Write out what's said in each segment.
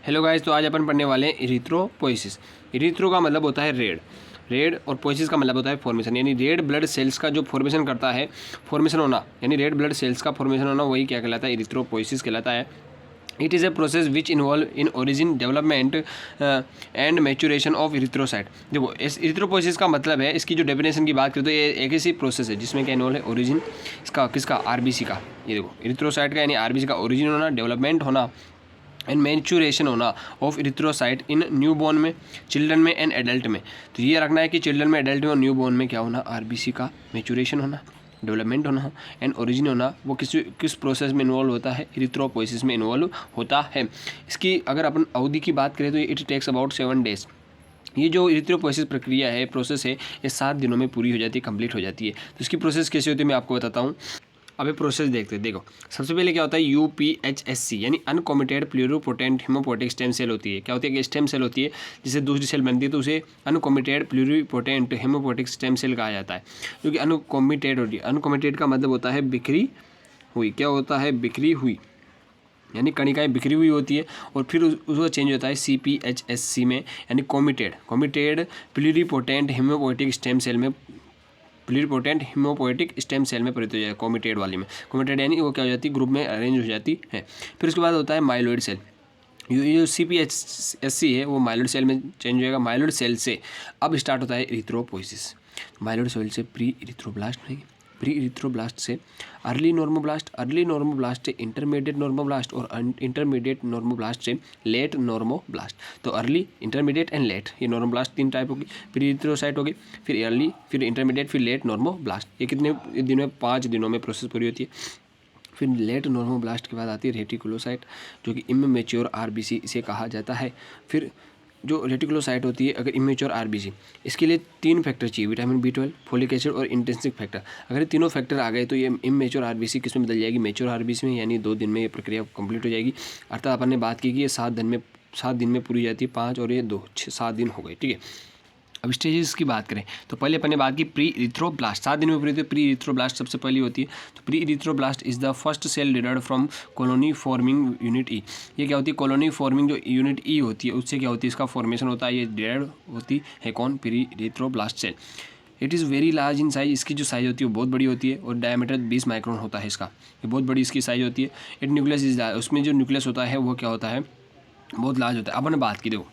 Hello guys, तो आज अपन पढ़ने वाले हैं इरिथ्रोपोइसिस। इरिथ्रो का मतलब होता है रेड और पोइसिस का मतलब होता है फॉर्मेशन, यानी रेड ब्लड सेल्स का जो फॉर्मेशन करता है, फॉर्मेशन होना, यानी रेड ब्लड सेल्स का फॉर्मेशन होना, वही क्या कहलाता है? इरिथ्रोपोइसिस कहलाता है। It is a process which involve in origin development and maturation of erythrocyte. देखो, इस इरिथ्रोपोइसिस का मतलब है, इसकी जो डेफिनेशन की बात करें तो ये एक ऐसी प्रोसेस है जिसमें क्या इन्वॉल्व है? ओरिजिन इसका किसका? आरबीसी का। ये देखो, इरिथ्रोसाइट का यानी आरबीसी का ओरिजिन होना, डेवलपमेंट होना एंड मैच्योरेशन होना of erythrocyte in new born में, चिल्ड्रन में एंड एडल्ट में। तो ये रखना है कि चिल्ड्रन में, एडल्ट में और न्यू बॉर्न में क्या होना? आरबीसी का मैच्योरेशन होना, डेवलपमेंट होना एंड ओरिजिन होना। वो किस प्रोसेस में इन्वॉल्व होता है? इरिथ्रोपोइसिस में इन्वॉल्व होता है। इसकी अगर अपन अवधि की बात करें तो इट टेक्स अबाउट 7 days। ये जो इरिथ्रोपोइसिस प्रक्रिया है, प्रोसेस है, ये 7 दिनों में पूरी हो जाती है, कंप्लीट हो जाती है। तो इसकी प्रोसेस कैसे होती है मैं आपको बताता हूँ। अभी प्रोसेस देखते हैं। देखो, सबसे पहले क्या होता है? UPHSC यानी अनकॉमिटेड प्लूरिपोटेंट हिमोपोटिक स्टेम सेल होती है। क्या होती है? कि स्टेम सेल होती है जिससे दूसरी सेल बनती है, तो उसे अनकॉमिटेड प्लूरिपोटेंट हिमोपोटिक स्टेम सेल कहा जाता है, जो कि अनकॉमिटेड होती है। अनकॉमिटेड का मतलब होता है बिखरी हुई। क्या होता है? बिखरी हुई, यानी कणिकाएं बिखरी हुई होती है। और फिर उसका चेंज होता है CPHSC में, यानी कॉमिटेड प्लूरिपोटेंट हिमोपोटिक स्टेम सेल में, प्लूरिपोटेंट हिमोपोएटिक स्टेम सेल में परिवर्तित हो जाएगा। कॉमिटेड वाली में, कॉमिटेड यानी वो क्या हो जाती है? ग्रुप में अरेंज हो जाती है। फिर उसके बाद होता है माइलॉइड सेल। ये जो CPHSC है वो माइलॉइड सेल में चेंज हो जाएगा। माइलॉइड सेल से अब स्टार्ट होता है इरिथ्रोपोइसिस। माइलॉइड सेल से प्री इरिथ्रोब्लास्ट नहीं, प्री इरिथ्रोब्लास्ट से अर्ली नॉर्मोब्लास्ट, अर्ली नॉर्मोब्लास्ट से इंटरमीडिएट नॉर्मोब्लास्ट और इंटरमीडिएट नॉर्मोब्लास्ट से लेट नॉर्मोब्लास्ट। तो अर्ली, इंटरमीडिएट एंड लेट, ये नॉर्मोब्लास्ट 3 टाइप होगी। प्री इरिथ्रोसाइट होगी, फिर अर्ली, फिर इंटरमीडिएट, फिर लेट नॉर्मोब्लास्ट। ये कितने दिनों में? 5 दिनों में प्रोसेस पूरी होती है। फिर लेट नॉर्मोब्लास्ट के बाद आती है रेटिकुलोसाइट, जो कि इमैच्योर आरबीसी इसे कहा जाता है। फिर जो रेटिकुलोसाइट होती है, अगर इमेच्योर आरबीसी, इसके लिए 3 फैक्टर चाहिए: विटामिन B12, फोलिक एसिड और इंटेंसिव फैक्टर। अगर ये तीनों फैक्टर आ गए तो ये इमेच्योर आरबीसी किस में बदल जाएगी? मेच्योर आरबीसी में, यानी 2 दिन में ये प्रक्रिया कंप्लीट हो जाएगी। अर्थात अपन ने बात की कि ये 7 दिन में पूरी जाती है, 5 और ये 2, 7 दिन हो गए। ठीक है, अब स्टेजेस की बात करें तो पहले अपन ने बात की प्री इरिथ्रोब्लास्ट। 7 दिन में पूरी होती है। प्री इरिथ्रोब्लास्ट सबसे पहली होती है। तो pre erythroblast is the first cell derived from colony forming unit E. ये क्या होती है? कॉलोनी फॉर्मिंग जो यूनिट ई होती है उससे क्या होती है? इसका फॉर्मेशन होता है। ये डिराइव होती है कौन? Pre erythroblast cell. It is very large in size. इसकी जो साइज़ होती है वो बहुत बड़ी होती है और डायमीटर 20 माइक्रोन होता है इसका। ये बहुत बड़ी इसकी साइज़ होती है। इट न्यूक्लियस इज, उसमें जो न्यूक्लियस होता है वो क्या होता है? बहुत लार्ज होता है। अब हमने बात की, देखो,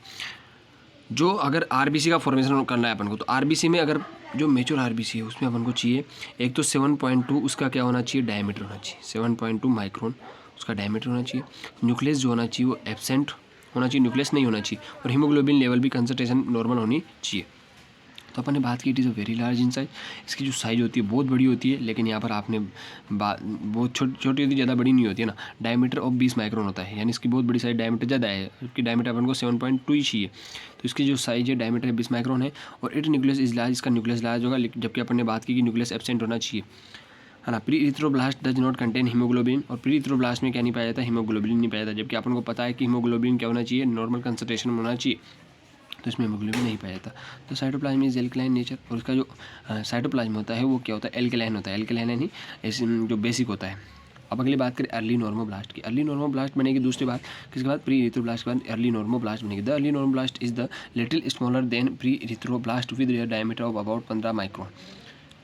जो अगर आरबीसी का फॉर्मेशन करना है अपन को, तो आरबीसी में अगर जो मेच्योर आरबीसी है उसमें अपन को चाहिए एक तो 7.2 उसका क्या होना चाहिए? डायमीटर होना चाहिए। 7.2 माइक्रोन उसका डायमीटर होना चाहिए। न्यूक्लियस जो होना चाहिए वो एब्सेंट होना चाहिए, न्यूक्लियस नहीं होना चाहिए। और हीमोग्लोबिन लेवल भी कंसंट्रेशन नॉर्मल होनी चाहिए। तो अपन ने बात की it is a very large in size. इसकी जो साइज़ होती है बहुत बड़ी होती है, लेकिन यहाँ पर आपने बहुत छोटी होती है, ज़्यादा बड़ी नहीं होती है ना। डायमीटर ऑफ 20 माइक्रोन होता है, यानी इसकी बहुत बड़ी साइज, डायमीटर ज़्यादा है, जबकि डायमीटर अपन को 7.2 ही चाहिए। तो इसकी जो साइज है डायमीटर 20 माइक्रोन है। और इट न्यूक्लियस इज लार्ज, इसका न्यूक्लियस लार्ज होगा, जबकि अपन ने बात की कि न्यूक्लियस एब्सेंट होना चाहिए, है ना। Pre erythroblast does not contain haemoglobin. और प्री इरिथ्रोब्लास्ट में क्या नहीं पाया जाता? हीमोग्लोबिन नहीं पाया जाता, जबकि अपन को पता है कि हीमोग्लोबिन क्या होना चाहिए? नॉर्मल कंसंट्रेशन में होना चाहिए। तो इसमें हीमोग्लोबिन नहीं पाया जाता। तो साइटोप्लाज्म इज एल्कलाइन नेचर। और उसका जो साइटोप्लाज्म होता है वो क्या होता है? एल्कलाइन होता है। एल्कलाइन यानी जो बेसिक होता है। अब अगली बात करें अर्ली नॉर्मोब्लास्ट की। अर्ली नॉर्मोब्लास्ट बनेगी दूसरी बात किसके बाद? प्री इरिथ्रोब्लास्ट के बाद अर्ली नॉर्मोब्लास्ट बनेगी। The early normoblast is the little smaller than pre erythroblast with diameter of about 15 micron.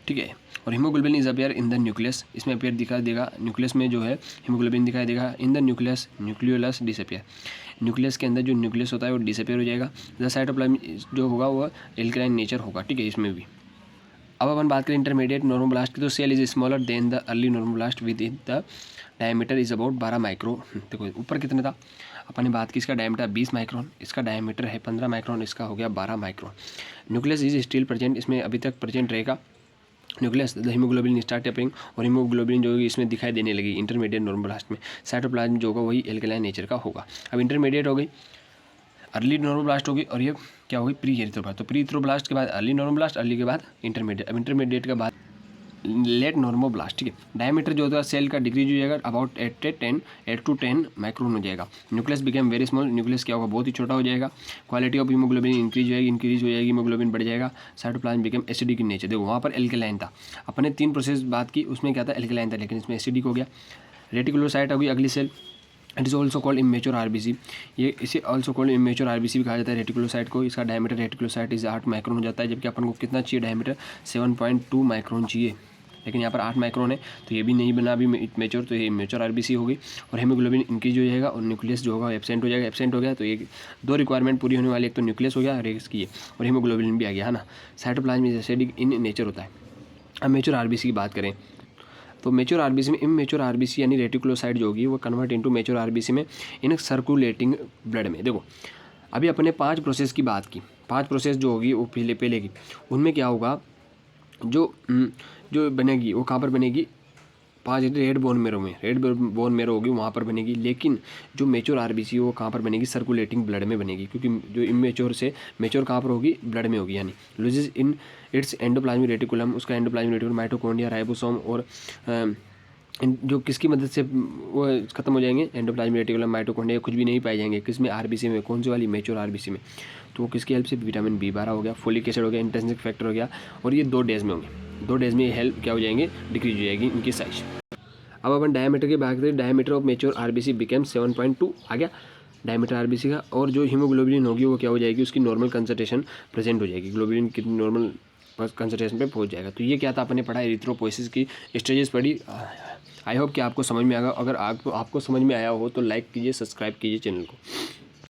ठीक है, और haemoglobin is appear in the nucleus. इसमें अपेयर दिखा देगा, न्यूक्लियस में जो है हीमोग्लोबिन दिखाई देगा। In the nucleus, nucleolus disappear. Nucleus के अंदर जो न्यूक्लियस होता है वो डिसअपेयर हो जाएगा। द साइटोप्लाज्म जो होगा वो एल्कलाइन नेचर होगा। ठीक है, इसमें भी। अब अपन बात करें इंटरमीडिएट नॉर्मोब्लास्ट की, तो cell is smaller than the early normoblast within the diameter is about 12 micro. देखो ऊपर कितना था? अपन ने बात की इसका डायमीटर 20 माइक्रोन, इसका डायमीटर है 15 माइक्रोन, इसका हो गया 12 micron. Nucleus is still present, इसमें अभी तक प्रेजेंट रहेगा nucleus. The haemoglobin start tapering, और हीमोग्लोबिन जो होगी इसमें दिखाई देने लगी इंटरमीडिएट नॉर्मोब्लास्ट में। साइटोप्लाज्म जो होगा वही एल्कलाइन नेचर का होगा। अब इंटरमीडिएट हो गई, अर्ली नॉर्मोब्लास्ट होगी, और ये क्या होगी? Pre erythroblast. तो प्री इरिथ्रोब्लास्ट के बाद अर्ली नॉर्मोब्लास्ट, अर्ली के बाद इंटरमीडिएट। अब इंटरमीडिएट के बाद लेट नॉर्मोब्लास्ट। ठीक है, डायमीटर जो होता है सेल का डिक्रीज हो जाएगा, अबाउट 8 to 10 माइक्रोन हो जाएगा। Nucleus became very small, nucleus क्या होगा? बहुत ही छोटा हो जाएगा। क्वालिटी ऑफ हीमोग्लोबिन इंक्रीज हो जाएगी, हीमोग्लोबिन बढ़ जाएगा। Cytoplasm became acidic in nature. देखो वहाँ पर एल्कलाइन था, अपने 3 प्रोसेस बात की, उसमें क्या था? एल्कलाइन था, लेकिन इसमें एसिडिक हो गया। रेटिकुलोसाइट होगी अगली cell, it is also called immature RBC. ये इसे ऑल्सो कॉल्ड इमेच्योर आरबीसी भी कहा जाता है रेटिकुलोसाइट को। इसका डायमीटर रेटिकुलोसाइट इज 8 माइक्रोन हो जाता है, जबकि अपन को कितना चाहिए डायमीटर 7.2 माइक्रोन चाहिए, लेकिन यहाँ पर 8 माइक्रोन है, तो ये भी नहीं बना अभी मेच्योर, तो ये मेच्योर आरबीसी हो गई। और हेमोग्लोबिन इंक्रीज हो जाएगा और न्यूक्लियस जो होगा एब्सेंट हो जाएगा। एब्सेंट हो गया तो ये दो रिक्वायरमेंट पूरी होने वाली, एक तो न्यूक्लियस हो गया और इसकी ये, और हेमोग्लोबिन भी आ गया है ना। Cytoplasm is acidic in nature होता है। अब मेच्योर आरबीसी की बात करें तो मेच्योर आरबीसी में इमेच्योर आरबीसी यानी रेटिकुलोसाइट जो होगी वो कन्वर्ट इनटू मेच्योर आरबीसी में इन सर्कुलेटिंग ब्लड में। देखो अभी अपने 5 प्रोसेस की बात की, 5 प्रोसेस जो होगी वो पहले की, उनमें क्या होगा जो बनेगी वो कहाँ पर बनेगी, 5 रेड बोन मेरो में, रेड बोन मेरो होगी वहाँ पर बनेगी। लेकिन जो मेच्योर आरबीसी वो कहाँ पर बनेगी, सर्कुलेटिंग ब्लड में बनेगी, क्योंकि जो इमेच्योर से मेच्योर कहाँ पर होगी, ब्लड में होगी। यानी loses in its endoplasmic reticulum, उसका एंडोप्लाज्मिक रेटिकुलम माइटोकॉन्ड्रिया राइबोसोम और जो किसकी मदद से वो खत्म हो जाएंगे, एंडोप्लाज्मिक रेटिकुलम माइटोकॉन्ड्रिया कुछ भी नहीं पाए जाएंगे, किसमें, आरबीसी में। कौन सी वाली, मेच्योर आरबीसी में। तो वो किसकी हेल्प से, विटामिन B12 हो गया, फोलिक एसिड हो गया, इंट्रिंसिक फैक्टर हो गया, और ये 2 डेज में होंगे। 2 डेज में ये हेल्प क्या हो जाएंगे, डिक्रीज हो जाएगी इनकी साइज। अब अपन डायमीटर की बात करें, diameter of mature RBC became 7.2 आ गया डायमीटर आरबीसी का। और जो हीमोग्लोबिन होगी वो क्या हो जाएगी, उसकी नॉर्मल कंसंट्रेशन प्रेजेंट हो जाएगी, ग्लोबिन की नॉर्मल कंसंट्रेशन पे पहुंच जाएगा। तो ये क्या था, अपने पढ़ा एरिथ्रोपोइसिस की स्टेजेस पढ़ी। आई होप कि आपको समझ में आएगा। अगर आपको समझ में आया हो तो लाइक कीजिए, सब्सक्राइब कीजिए चैनल को।